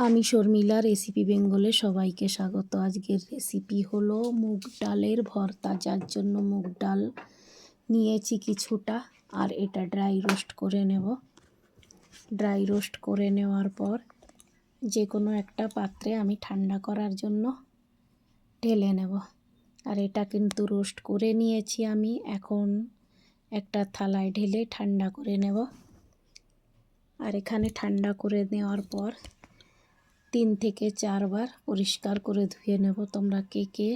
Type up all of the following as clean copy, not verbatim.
আমি শর্মিলা রেসিপি বেঙ্গলে সবাইকে স্বাগত। আজকের রেসিপি হলো মুগ ডালের ভর্তা, যার জন্য মুগ ডাল নিয়েছি কিছুটা, আর এটা ড্রাই রোস্ট করে নেব। ড্রাই রোস্ট করে নেওয়ার পর যে কোনো একটা পাত্রে আমি ঠান্ডা করার জন্য ঢেলে নেব। আর এটা কিন্তু রোস্ট করে নিয়েছি আমি, এখন একটা থালায় ঢেলে ঠান্ডা করে নেব। আর এখানে ঠান্ডা করে নেওয়ার পর 3 থেকে 4 বার পরিষ্কার করে ধুয়ে নেব। তোমরা কে কে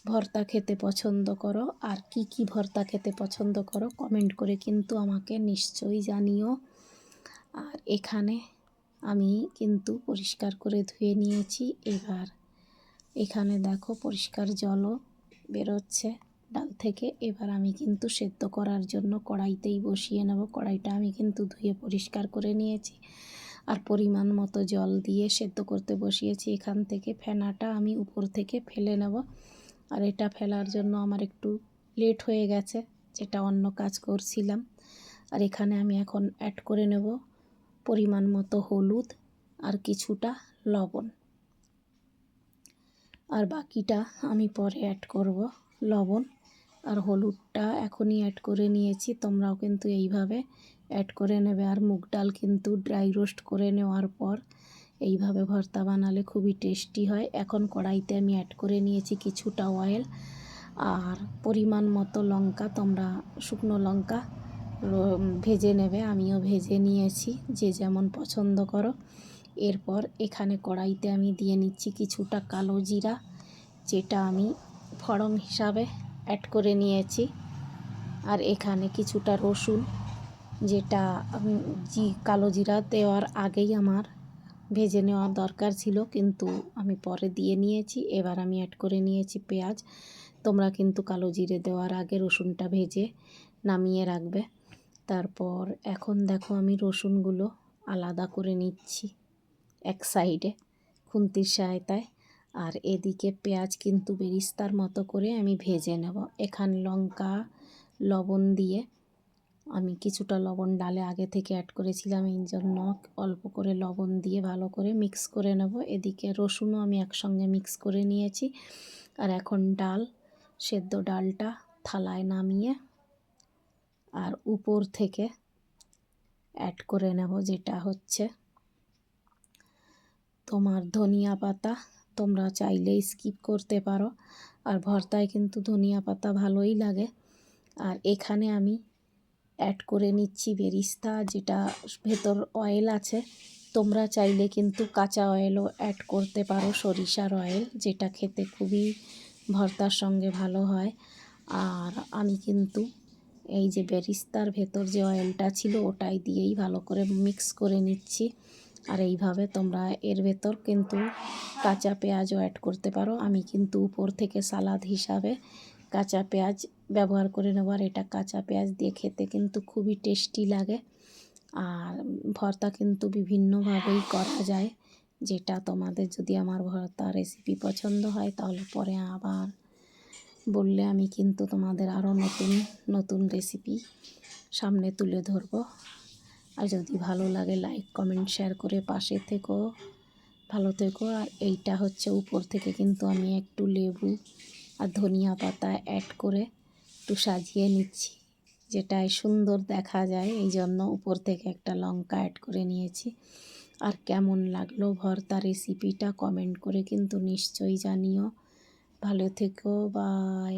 ভর্তা খেতে পছন্দ করো আর কি কি ভর্তা খেতে পছন্দ করো কমেন্ট করে কিন্তু আমাকে নিশ্চয়ই জানিও। আর এখানে আমি কিন্তু পরিষ্কার করে ধুয়ে নিয়েছি। এবার এখানে দেখো পরিষ্কার জলও বেরোচ্ছে ডাল থেকে। এবার আমি কিন্তু সেদ্ধ করার জন্য কড়াইতেই বসিয়ে নেব। কড়াইটা আমি কিন্তু ধুয়ে পরিষ্কার করে নিয়েছি আর পরিমাণ মতো জল দিয়ে সেদ্ধ করতে বসিয়েছি। এখান থেকে ফেনাটা আমি উপর থেকে ফেলে নেব। আর এটা ফেলার জন্য আমার একটু লেট হয়ে গেছে, যেটা অন্য কাজ করছিলাম। আর এখানে আমি এখন অ্যাড করে নেব পরিমাণ মতো হলুদ আর কিছুটা লবণ, আর বাকিটা আমি পরে অ্যাড করব। লবণ আর হলুদটা এখনই অ্যাড করে নিয়েছি, তোমরাও কিন্তু এইভাবে অ্যাড করে নেবে। আর মুগ ডাল কিন্তু ড্রাই রোস্ট করে নেওয়ার পর এইভাবে ভর্তা বানালে খুবই টেস্টি হয়। এখন কড়াইতে আমি অ্যাড করে নিয়েছি কিছুটা অয়েল আর পরিমাণ মতো লঙ্কা। তোমরা শুকনো লঙ্কা ভেজে নেবে, আমিও ভেজে নিয়েছি, যে যেমন পছন্দ করো। এরপর এখানে কড়াইতে আমি দিয়ে নিচ্ছি কিছুটা কালো জিরা, যেটা আমি ফড়ং হিসাবে অ্যাড করে নিয়েছি। আর এখানে কিছুটা রসুন, যেটা কালো জিরা দেওয়ার আগেই আমার ভেজে নেওয়া দরকার ছিল, কিন্তু আমি পরে দিয়ে নিয়েছি। এবার আমি অ্যাড করে নিয়েছি পেঁয়াজ। তোমরা কিন্তু কালো জিরে দেওয়ার আগে রসুনটা ভেজে নামিয়ে রাখবে। তারপর এখন দেখো আমি রসুনগুলো আলাদা করে নিচ্ছি এক সাইডে খুন্তির সহায়তায়। আর এদিকে পেঁয়াজ কিন্তু বেরিস্তার মতো করে আমি ভেজে নেব। এখানে লঙ্কা লবণ দিয়ে আমি কিছুটা লবণ ডালে আগে থেকে অ্যাড করেছিলাম, এই জন্য অল্প করে লবণ দিয়ে ভালো করে মিক্স করে নেব। এদিকে রসুনও আমি একসঙ্গে মিক্স করে নিয়েছি। আর এখন সেদ্ধ ডালটা থালায় নামিয়ে আর উপর থেকে অ্যাড করে নেব, যেটা হচ্ছে তোমার ধনিয়া পাতা। তোমরা চাইলে স্কিপ করতে পারো, আর ভর্তায় কিন্তু ধনিয়া পাতা ভালোই লাগে। আর এখানে আমি অ্যাড করে নিচ্ছি বেরিস্তা, যেটা ভেতর অয়েল আছে। তোমরা চাইলে কিন্তু কাঁচা অয়েলও অ্যাড করতে পারো, সরিষার অয়েল, যেটা খেতে খুবই ভর্তার সঙ্গে ভালো হয়। আর আমি কিন্তু এই যে বেরিস্তার ভেতর যে অয়েলটা ছিল ওটাই দিয়েই ভালো করে মিক্স করে নিচ্ছি। আর এইভাবে তোমরা এর ভেতর কিন্তু কাঁচা পেঁয়াজও অ্যাড করতে পারো। আমি কিন্তু উপর থেকে সালাদ হিসাবে কাঁচা পেঁয়াজ ব্যবহার করে নেব। আর এটা কাঁচা পেঁয়াজ দিয়ে খেতে কিন্তু খুবই টেস্টি লাগে। আর ভর্তা কিন্তু বিভিন্নভাবেই করা যায়, যেটা তোমাদের যদি আমার ভর্তা রেসিপি পছন্দ হয় তাহলে পরে আবার বললে আমি কিন্তু তোমাদের আরও নতুন নতুন রেসিপি সামনে তুলে ধরব। আর যদি ভালো লাগে লাইক কমেন্ট শেয়ার করে পাশে থেকো, ভালো থেকো। আর এইটা হচ্ছে উপর থেকে কিন্তু আমি একটু লেবু আর ধনিয়া পাতা অ্যাড করে একটু সাজিয়ে নিচ্ছি, যেটায় সুন্দর দেখা যায়, এই জন্য উপর থেকে একটা লঙ্কা অ্যাড করে নিয়েছি। আর কেমন লাগলো ভর্তা রেসিপিটা কমেন্ট করে কিন্তু নিশ্চয়ই জানিও। ভালো থেকো, বাই।